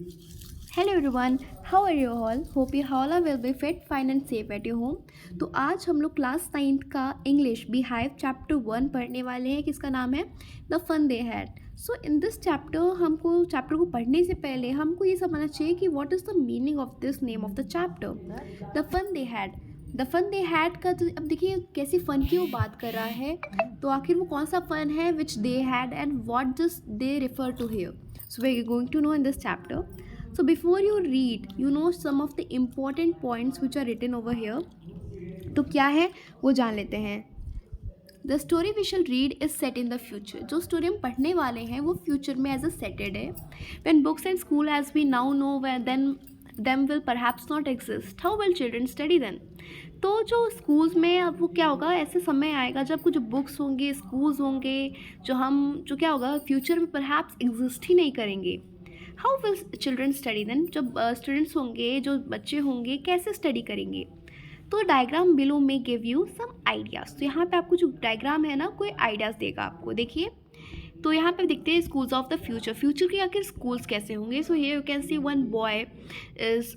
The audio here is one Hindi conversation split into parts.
Hello everyone, how are you all? Hope you all are will be fit fine and safe at your home. तो आज हम लोग क्लास 9th का इंग्लिश बिहाइव चैप्टर 1 पढ़ने वाले हैं, किसका नाम है the fun they had. So in this chapter हमको चैप्टर को पढ़ने से पहले हमको ये समझना चाहिए कि what is the meaning of this name of the chapter, the fun they had. The fun they had का तो अब देखिए कैसी फ़न की वो बात कर रहा है, तो आखिर वो कौन सा फ़न है which they had and what does they refer to here. So we are going to know in this chapter. So before you read, you know some of the important points which are written over here. तो क्या है वो जान लेते हैं. The story we shall read is set in the future. जो स्टोरी हम पढ़ने वाले हैं वो फ्यूचर में एज अ सेटेड है. When books and school as we now know then them will perhaps not exist, how will children study then. तो जो स्कूल्स में अब वो क्या होगा, ऐसे समय आएगा जब कुछ बुक्स होंगे, स्कूल्स होंगे, जो क्या होगा फ्यूचर में परहैप्स एग्जिस्ट ही नहीं करेंगे. How will children study then. जब स्टूडेंट्स होंगे, जो बच्चे होंगे, कैसे स्टडी करेंगे. तो डायग्राम बिलो में गिव यू सम आइडियाज़. तो यहाँ पे आपको जो डायग्राम है ना, कोई आइडियाज़ देगा आपको. देखिए तो यहाँ पे देखते हैं schools of the future. Future के आखिर स्कूल्स कैसे होंगे. So here you can see one boy is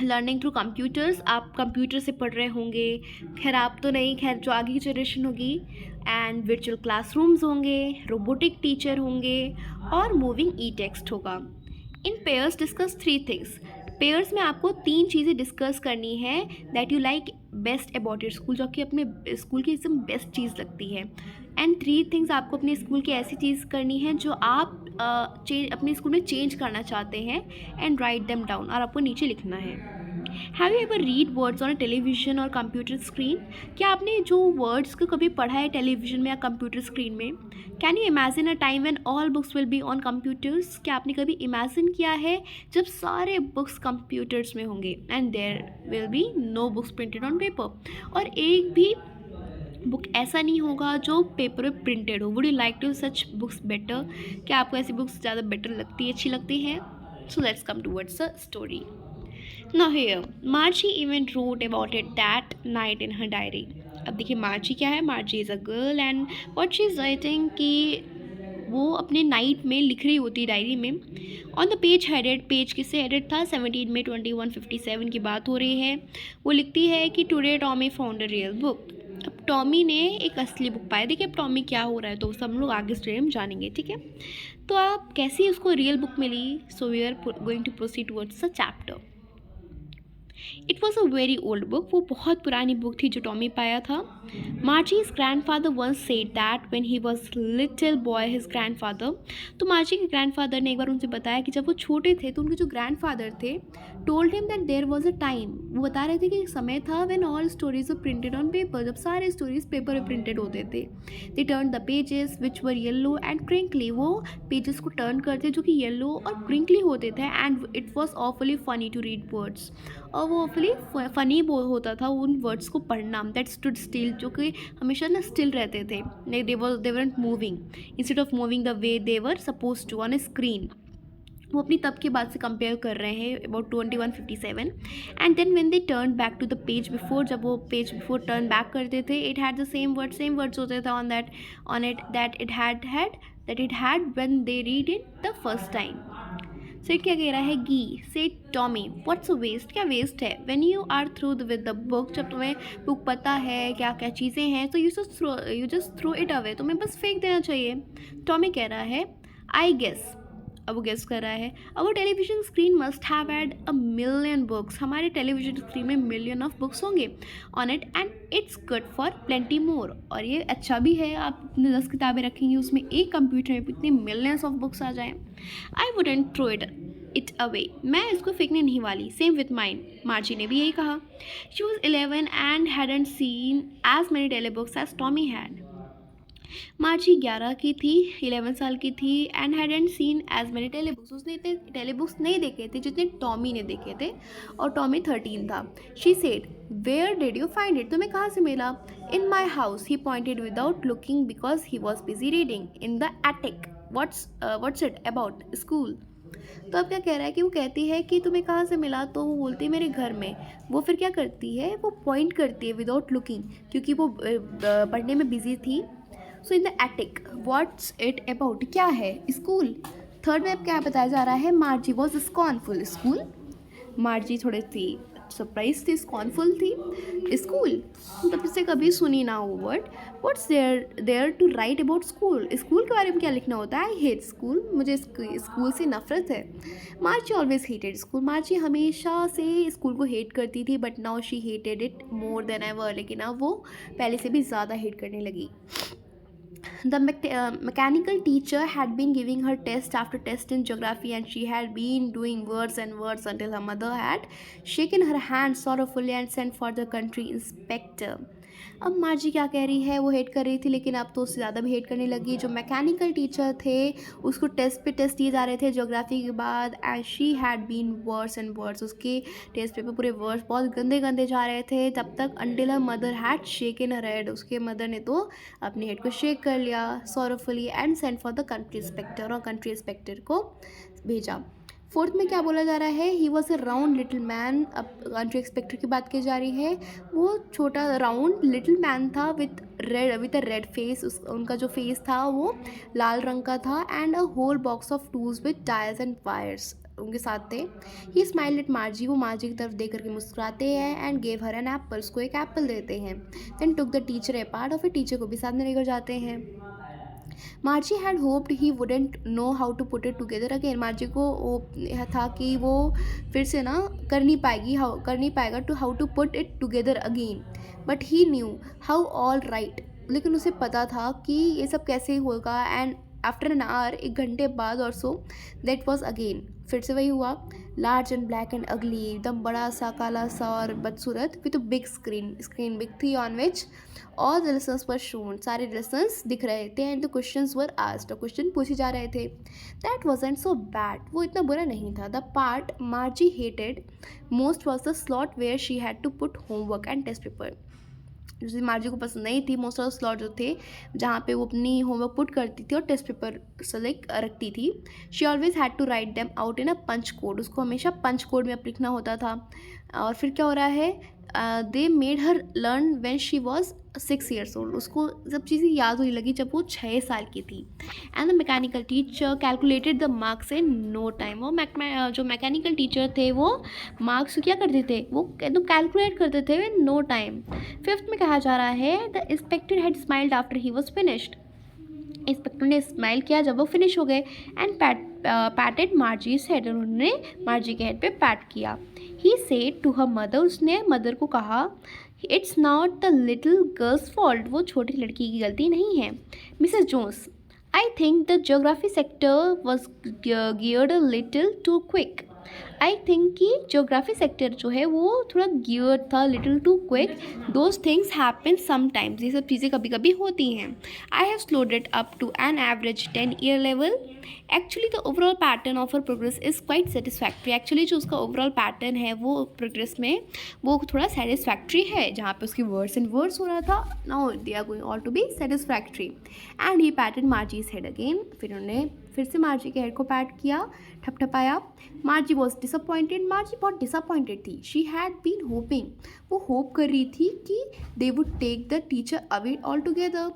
learning through computers. आप कंप्यूटर से पढ़ रहे होंगे. खैर आप तो नहीं, खैर जो आगे की जनरेशन होगी. एंड वर्चुअल क्लासरूम्स होंगे, रोबोटिक टीचर होंगे और मूविंग ई टेक्स्ट होगा. इन पेयर्स डिस्कस 3 थिंग्स. पेयर्स में आपको 3 चीज़ें डिस्कस करनी है that you like best about your school, जो कि अपने स्कूल की एकदम बेस्ट चीज़ लगती है. एंड 3 थिंग्स आपको अपने स्कूल की ऐसी चीज़ करनी है जो आप अपने स्कूल में चेंज करना चाहते हैं. एंड राइट देम डाउन, और आपको नीचे लिखना है. Have you ever read words on a television और कंप्यूटर स्क्रीन. क्या आपने जो वर्ड्स को कभी पढ़ा है टेलीविजन में या कंप्यूटर स्क्रीन में. Can you imagine a time when all books will be on computers. क्या आपने कभी इमेजिन किया है जब सारे बुक्स कंप्यूटर्स में होंगे and there will be no books printed on paper. और एक भी बुक ऐसा नहीं होगा जो पेपर में प्रिंटेड हो. Would you like to such books better. क्या आपको ऐसी बुक्स ज़्यादा बेटर लगती है, अच्छी लगती है. So let's come towards the story. Now here, Margie even wrote about it that night in her diary. अब देखिए मार्ची क्या है. Margie is a girl and what she is writing कि वो अपने नाइट में लिख रही होती है डायरी में. On the page headed, page किससे हेडेड था, 17 में 2157 की बात हो रही है. वो लिखती है कि today Tommy found a real book. अब टॉमी ने एक असली बुक पाया. देखिए अब टॉमी क्या हो रहा है तो सब लोग आगे स्टोरी में जानेंगे, ठीक है. तो आप कैसी उसको रियल बुक मिली. So we are going to proceed towards the chapter. It was a very old book. वो बहुत पुरानी बुक थी जो टॉमी पाया था. Margie's grandfather once said that when he was little boy his grandfather. तो मार्जी के ग्रैंड फादर ने एक बार उनसे बताया कि जब वो छोटे थे तो उनके जो ग्रैंड फादर थे told him that there was a time. वो बता रहे थे कि एक समय था when all stories were printed on paper. जब सारे स्टोरीज पेपर में प्रिंटेड होते थे. They turn the pages which were yellow and crinkly. वो पेजेस को टर्न करते जो कि येलो और क्रिंकली होते थे. And it was awfully funny to read words. और वो ऑफुली फ़नी होता था उन वर्ड्स को पढ़ना. दैट स्टूड स्टिल, जो कि हमेशा ना स्टिल रहते थे. They weren't moving instead of moving the way they were suppose to on a screen. वो अपनी तब के बाद से कंपेयर कर रहे हैं about 2157. And then when they turn back to the page before, जब वो पेज बिफोर टर्न बैक करते थे, it had the same words होते थे on it that it had when they read it the first time. So क्या कह रहा है गी से टॉमी व्हाट्स अ वेस्ट. क्या वेस्ट है. When you are through with the book, जब तुम्हें बुक पता है क्या क्या चीज़ें हैं तो you just throw it away, तुम्हें बस फेंक देना चाहिए. टॉमी कह रहा है आई गेस. अब वो गेस कर रहा है our television screen must have had a million books. हमारे टेलीविजन स्क्रीन में मिलियन ऑफ बुक्स होंगे on it and it's good for plenty more. और ये अच्छा भी है, आप अपने 10 किताबें रखेंगे उसमें एक कंप्यूटर में इतने मिलियंस ऑफ बुक्स आ जाएं. I wouldn't throw it away. मैं इसको फेंकने नहीं वाली. Same with mine. मार्जी ने भी यही कहा. She was 11 and hadn't seen as many tele books as Tommy had. Margie 11 की थी, 11 साल की थी. And hadn't seen as many tele books. उसने इतने टेली बुक्स नहीं देखे थे जितने टॉमी ने देखे थे. और टॉमी 13 था. She said where did you find it. तुम्हें कहाँ से मिला. In my house. He pointed without looking because he was busy reading. In the attic. What's it about school. तो अब क्या कह रहा है कि वो कहती है कि तुम्हें कहाँ से मिला, तो वो बोलती है मेरे घर में. वो फिर क्या करती है, वो पॉइंट करती है विदाउट लुकिंग, क्योंकि वो पढ़ने में बिजी थी. So in the attic. What's it about क्या है. स्कूल. थर्ड में क्या बताया जा रहा है, Margie was scornful school. Margie थोड़ी सी सरप्राइज थी, स्कॉर्नफुल थी। स्कूल तब से कभी सुनी ना वो word. What's there to write about school, school के बारे में क्या लिखना होता है। आई हेट स्कूल, मुझे स्कूल से नफरत है। Margie always hated school, Margie हमेशा से स्कूल को हेट करती थी, but now she hated it more than ever, लेकिन अब वो पहले से भी ज़्यादा हेट करने लगी। The mechanical teacher had been giving her test after test in geography, and she had been doing words and words until her mother had shaken her hand sorrowfully and sent for the country inspector. अब मार्जी क्या कह रही है, वो हेट कर रही थी लेकिन अब तो उससे ज़्यादा भी हेट करने लगी। जो मैकेनिकल टीचर थे उसको टेस्ट पे टेस्ट दिए जा रहे थे ज्योग्राफी के बाद, and she had been words and words, उसके टेस्ट पेपर पूरे वर्ड्स बहुत गंदे गंदे जा रहे थे तब तक, until her mother had shaken her head, उसके मदर ने तो अपने हेड को शेक कर लिया sorrowfully, and send for the country inspector, और कंट्री इंस्पेक्टर को भेजा। फोर्थ में क्या बोला जा रहा है, he was a round little man. अब कंट्री इंस्पेक्टर की बात की जा रही है, वो छोटा राउंड लिटिल मैन था विथ अ रेड फेस, उनका जो फेस था वो लाल रंग का था, and a whole box of tools with tyres and wires उनके साथ थे। ही स्माइल्ड एट मार्जी, वो मार्जी की तरफ देख करके मुस्कुराते हैं, and gave her an apple, उसको एक एप्पल देते हैं। Then took the teacher apart, और फिर टीचर को भी साथ में लेकर जाते हैं। Margie had hoped he wouldn't know how to put it together again, Margie को था कि वो फिर से ना कर नहीं पाएगा to how to put it together again, but he knew how all right, लेकिन उसे पता था कि ये सब कैसे होगा। एंड आफ्टर एन आवर, एक घंटे बाद और सो, दैट वॉज अगेन, फिर से वही हुआ। लार्ज एंड ब्लैक एंड अगली, एकदम बड़ा सा काला सा और बदसूरत, विथ बिग स्क्रीन बिग थी on which all the lessons were shown, सारे लेसन्स दिख रहे थे, and the questions were asked, question पूछे जा रहे थे। दैट वाजंट सो बैड, वो इतना बुरा नहीं था। The part Margie hated most was the slot where she had to put homework and test paper, जो मार्जी को पसंद नहीं थी। मोस्ट ऑफ स्लॉट जो थे जहाँ पे वो अपनी होमवर्क पुट करती थी और टेस्ट पेपर सेलेक्ट रखती थी। She always had to write them out in a punch code, उसको हमेशा पंच कोड में लिखना होता था। और फिर क्या हो रहा है, they made her learn when she was 6 years old, उसको सब चीज़ें याद होने लगी जब वो 6 साल की थी। And the mechanical teacher calculated the marks in no time, वो जो मैकेनिकल टीचर थे वो मार्क्स क्या करते थे, वो एकदम कैलकुलेट करते थे इन नो टाइम। फिफ्थ में कहा जा रहा है, the inspector had smiled after he was finished, inspector ने स्माइल किया जब वो फिनिश हो गए, एंड पैटेड मार्जीज हेड, उन्होंने मार्जी के हेड पे पैट किया। He said to her mother, उसने मदर को कहा, it's not the little girl's fault, वो छोटी लड़की की गलती नहीं है। Mrs Jones, I think the geography sector was geared a little too quick, I think कि ज्योग्राफी सेक्टर जो है वो थोड़ा गियर था little too quick, those things happen sometimes, ये सब चीज़ें कभी कभी होती हैं। I have slowed it up to an average 10-year level, actually the overall pattern of her progress is quite satisfactory, actually जो उसका ओवरऑल पैटर्न है वो प्रोग्रेस में वो थोड़ा सेटिस्फैक्ट्री है, जहाँ पे उसकी वर्ड्स एंड वर्ड्स हो रहा था, now they are going all to be satisfactory. And he patted Margie's head again, फिर उन्होंने फिर से मार्जी के हेड को पैट किया, ठपठपाया। मार्जी वॉज डिसअपॉइंटेड, मार्जी बहुत डिसअपॉइंटेड थी। शी हैड बीन होपिंग, वो होप कर रही थी कि they would take the teacher away all together.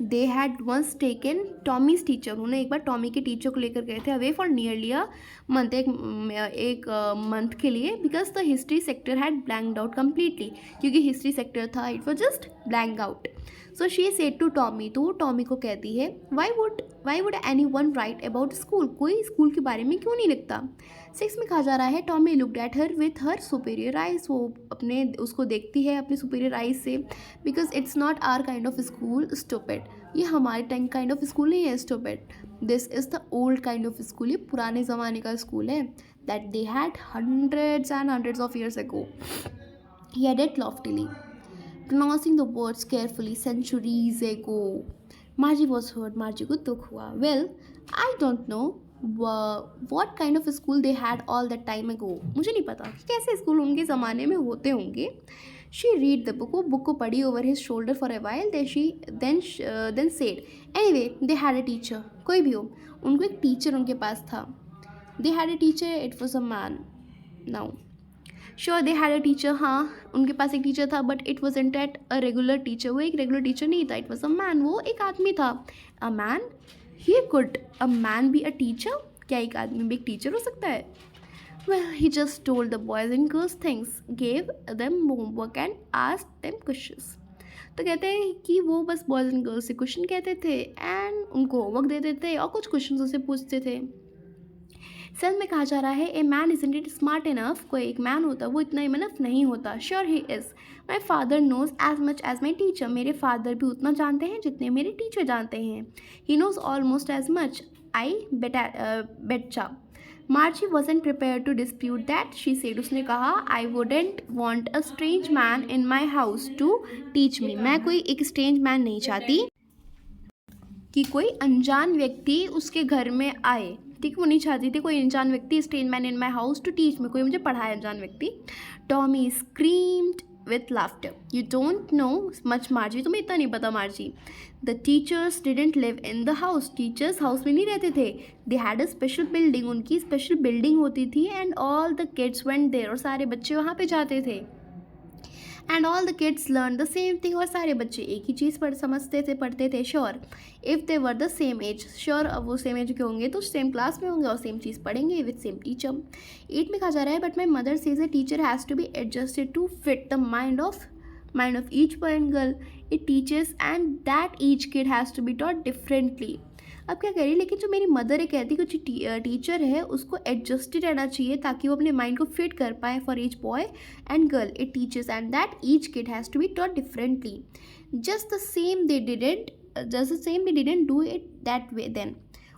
They had once taken Tommy's teacher, उन्होंने एक बार टॉमी के टीचर को लेकर गए थे away for nearly a month, एक मंथ के लिए, because the history sector had blanked out completely, क्योंकि हिस्ट्री सेक्टर था it was just blank out. So she said to Tommy, तो वो टॉमी को कहती है, why would anyone write about school, कोई स्कूल के बारे में क्यों नहीं लिखता। 6 में कहा जा रहा है, Tommy looked at her with her superior eyes, वो उसको देखती है अपने सुपीरियर आइज से, because it's not our kind of school stupid, ये हमारे टाइम काइंड ऑफ स्कूल नहीं है stupid, this is the old kind of school, ये पुराने ज़माने का स्कूल है, that they had hundreds and hundreds of years ago, he added loftily, pronouncing the words carefully, centuries ago. Margie was hurt, मार्जी को दुख हुआ। Well, I don't know what kind of school they had all that time ago. मुझे नहीं पता कि कैसे स्कूल उनके ज़माने में होते होंगे। She read the book, वो बुक को पढ़ी over his shoulder for a while, then said, anyway, they had a teacher, कोई भी हो, उनको एक टीचर उनके पास था। They had a teacher, it was a man. Now, sure they had a teacher, हाँ उनके पास एक टीचर था, but it wasn't at a regular teacher, वो एक रेगुलर टीचर नहीं था, इट वॉज अ मैन, वो एक आदमी था। A man, he could a man be a teacher, क्या एक आदमी भी एक टीचर हो सकता है? Well, he just told the boys and girls things, gave them homework and asked them questions. तो कहते हैं कि वो बस बॉयज़ एंड गर्ल्स से क्वेश्चन कहते थे एंड उनको होमवर्क देते थे और कुछ क्वेश्चन उससे पूछते थे। सेल में कहा जा रहा है a man is it smart enough, कोई एक मैन होता वो इतना इनफ नहीं होता। Sure he is, my father knows as much as my teacher, मेरे फादर भी उतना जानते हैं जितने मेरे टीचर जानते हैं। He knows almost as much, आई बेटा। मार्ची wasn't prepare to dispute that, she said, उसने कहा I wouldn't want a strange man in my house to teach मी, मैं कोई एक स्ट्रेंज मैन नहीं चाहती कि कोई अनजान व्यक्ति उसके घर में आए। ठीक, वो नहीं चाहती थी कोई अनजान व्यक्ति, strange man in my house to teach me, कोई मुझे पढ़ाए अनजान व्यक्ति। Tommy screamed with laughter, you don't know much Margie, तुम्हें इतना नहीं पता Margie. The teachers didn't live in the house, teachers house में नहीं रहते थे। They had a special building, उनकी स्पेशल बिल्डिंग होती थी। And all the kids went there, और सारे बच्चे वहाँ पे जाते थे। And all the kids learn the same thing, और सारे बच्चे एक ही चीज़ समझते थे, पढ़ते थे। Sure if they were the same age, sure अब वो सेम एज के होंगे तो सेम क्लास में होंगे और सेम चीज़ पढ़ेंगे विद सेम टीचर। 8 में कहा जा रहा है but my mother says a teacher has to be adjusted to fit the mind of each boy and girl, it teachers and that each kid has to be taught differently. अब क्या कह रही है, लेकिन जो मेरी मदर है कहती है कि टीचर है उसको एडजस्टेड रहना चाहिए ताकि वो अपने माइंड को फिट कर पाए for each boy and girl, it teachers and that each kid has to be taught differently, just the same they didn't do it that way then,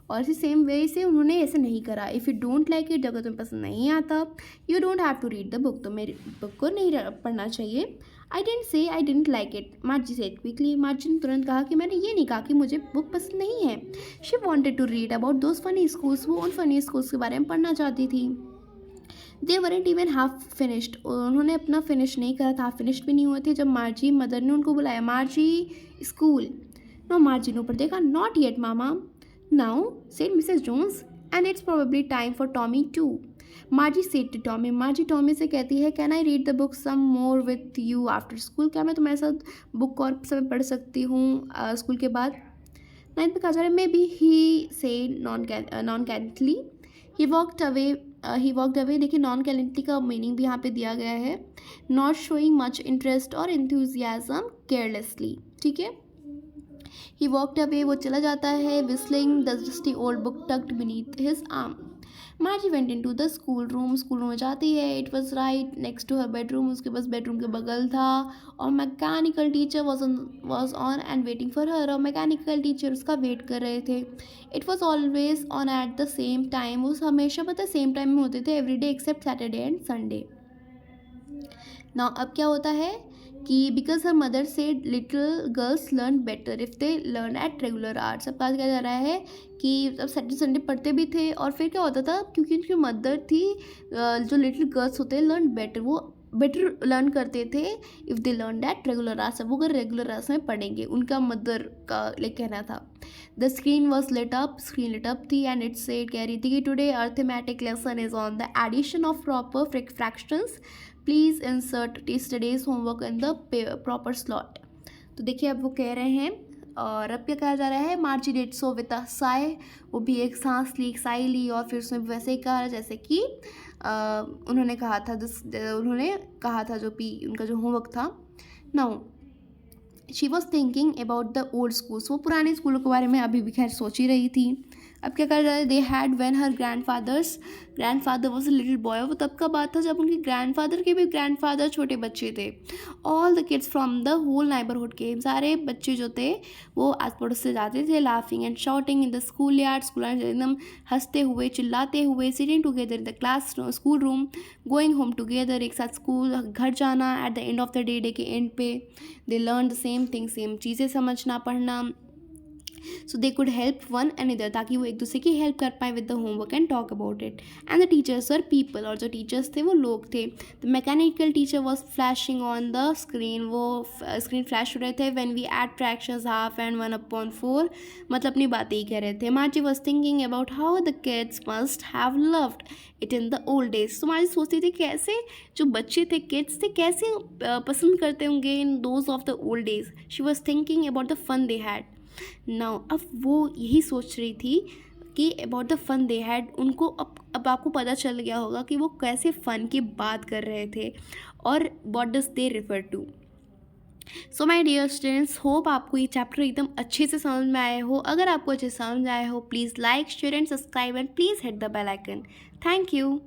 और इसी सेम वे से उन्होंने ऐसे नहीं करा। If you don't like it, अगर तुम्हें पसंद नहीं आता, you don't have to read the book, तो मेरी बुक को नहीं पढ़ना चाहिए। I didn't say I didn't like it, Margie said quickly, Margie ने तुरंत कहा कि मैंने ये नहीं कहा कि मुझे बुक पसंद नहीं है। She wanted to read about those funny schools, वो उन फनी स्कूल्स के बारे में पढ़ना चाहती थी। दे वरेंट इवन हाफ फिनिश्ड, उन्होंने अपना फिनिश नहीं करा था, हाफ फिनिश्ड भी नहीं हुए थे जब मार्जी मदर ने उनको बुलाया, मार्जी स्कूल। नो, मार्जी ने ऊपर देखा, not yet mamma. Now said Mrs Jones and it's probably time for Tommy too. Margie said to Tommy, Margie Tommy से कहती है can I read the book some more with you after school, क्या मैं तुम्हारे साथ बुक और समय पढ़ सकती हूँ स्कूल के बाद। 9 में कहा जा रहा है maybe he said nonchalantly, he walked away. देखिए नॉन कैरेंटली का मीनिंग भी यहाँ पे दिया गया है, नॉट शोइंग मच इंटरेस्ट और इंथ्यूजियाज्म केयरलेसली। ठीक है, ही वॉकड अवे, वो चला जाता है, whistling the dusty old book tucked beneath his arm. Margie went in to the school room में जाती है, it was right next to her bedroom, उसके पास बेडरूम के बगल था, और mechanical teacher was on and waiting for her, और मैकेनिकल टीचर उसका वेट कर रहे थे। It was always on at the same time, वो हमेशा पता सेम टाइम में होते थे, every day except Saturday and Sunday. Now अब क्या होता है कि because her mother said little girls learn better if they learn at regular hours. अब बात क्या जा रहा है कि अब सैटरडे संडे पढ़ते भी थे, और फिर क्या होता था क्योंकि उनकी मदर थी, जो लिटिल गर्ल्स होते हैं लर्न बेटर, वो बेटर लर्न करते थे if they learn that regular hours, वो अगर रेगुलर आवर्स में पढ़ेंगे, उनका मदर का कहना था। The screen was lit up थी एंड इट सेड, कह रही थी कि today arithmetic lesson is on the addition of proper fractions, please insert yesterday's homework in the proper slot. तो देखिए अब वो कह रहे हैं, और अब क्या कहा जा रहा है, मार्जी did so with a Sai, वो भी एक सांस ली, एक साई ली, और फिर उसने वैसे ही कहा जैसे कि उन्होंने कहा था जो भी उनका जो होमवर्क था। Now she was thinking about the old schools, वो पुराने स्कूलों के बारे में अभी भी खैर सोच ही रही थी। अब क्या कर रहा है, they had when her grandfather was a little boy, वो तब का बात था जब उनके ग्रैंडफादर के भी ग्रैंडफादर छोटे बच्चे थे। All the kids from the whole neighbourhood came, सारे बच्चे जो थे वो आस पड़ोस से जाते थे, laughing and shouting in the schoolyard, एकदम हंसते हुए चिल्लाते हुए, sitting together in the class schoolroom, going home together, एक साथ स्कूल घर जाना, at the end of the day के एंड पे they learn the same thing, same चीज़ें समझना पढ़ना, so they could help one another, ताकि वो एक दूसरे की हेल्प कर पाए with the homework and talk about it. And the teachers were people, और जो टीचर्स थे वो लोग थे। The mechanical teacher was flashing on the screen, वो स्क्रीन फ्लैश हो रहे थे। When we add fractions half and 1/4, मतलब अपनी बातें ही कह रहे थे। Margie was thinking about how the kids must have loved it in the old days, तो मार्जी सोचती थी कैसे जो बच्चे थे, किड्स थे, कैसे पसंद करते होंगे in those of the old days. She was thinking about the fun they had. Now अब वो यही सोच रही थी कि about the fun they had, उनको अब आपको पता चल गया होगा कि वो कैसे फ़न की बात कर रहे थे और what does they refer to. So my dear students, hope आपको ये चैप्टर एकदम अच्छे से समझ में आए हो। अगर आपको अच्छे से समझ में आए हो, please like share and subscribe and please hit the bell icon. Thank you.